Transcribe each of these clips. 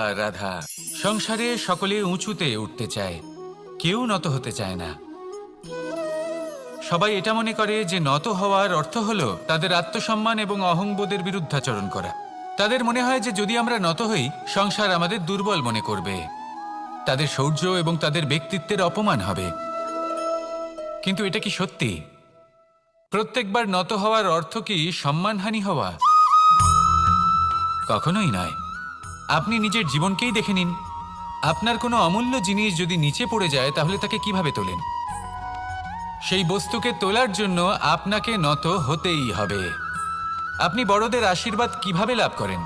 রাধা, সংসারে সকলে উঁচুতে উঠতে চায়, কেউ নত হতে চায় না। সবাই এটা মনে করে যে নত হওয়ার অর্থ হলো তাদের আত্মসম্মান এবং অহংবোধের বিরুদ্ধাচরণ করা। তাদের মনে হয় যে যদি আমরা নত হই, সংসার আমাদের দুর্বল মনে করবে, তাদের শৌর্য এবং তাদের ব্যক্তিত্বের অপমান হবে। কিন্তু এটা কি সত্যি? প্রত্যেকবার নত হওয়ার অর্থ কি সম্মানহানি হওয়া? কখনোই নয়। আপনি নিজের জীবনকেই দেখে নিন। আপনার কোনো অমূল্য জিনিস যদি নিচে পড়ে যায়, তাহলে তাকে কিভাবে তোলেন? সেই বস্তুকে তোলার জন্য আপনাকে নত হতেই হবে। আপনি বড়দের আশীর্বাদ কিভাবে লাভ করেন?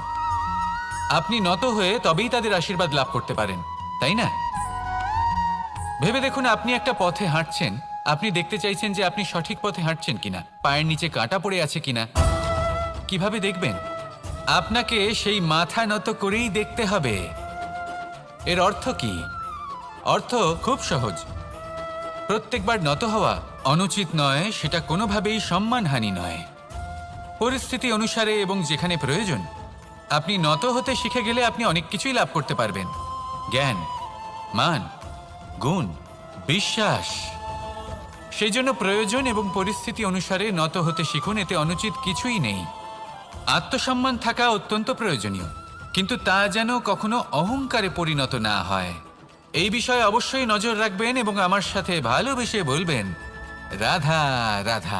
আপনি নত হয়ে তবেই তাদের আশীর্বাদ লাভ করতে পারেন, তাই না? ভেবে দেখুন, আপনি একটা পথে হাঁটছেন, আপনি দেখতে চাইছেন যে আপনি সঠিক পথে হাঁটছেন কিনা, পায়ের নিচে কাঁটা পড়ে আছে কিনা। কিভাবে দেখবেন? আপনাকে সেই মাথা নত করেই দেখতে হবে। এর অর্থ কি? অর্থ খুব সহজ। প্রত্যেকবার নত হওয়া অনুচিত নয়, সেটা কোনোভাবেই সম্মানহানি নয়। পরিস্থিতি অনুসারে এবং যেখানে প্রয়োজন আপনি নত হতে শিখে গেলে আপনি অনেক কিছুই লাভ করতে পারবেন। জ্ঞান, মান, গুণ, বিশ্বাস। সেই জন্য প্রয়োজন এবং পরিস্থিতি অনুসারে নত হতে শিখুন, এতে অনুচিত কিছুই নেই। আত্মসম্মান থাকা অত্যন্ত প্রয়োজনীয়, কিন্তু তা যেন কখনো অহংকারে পরিণত না হয়। এই বিষয়ে অবশ্যই নজর রাখবেন এবং আমার সাথে ভালোবেসে বলবেন, রাধা রাধা।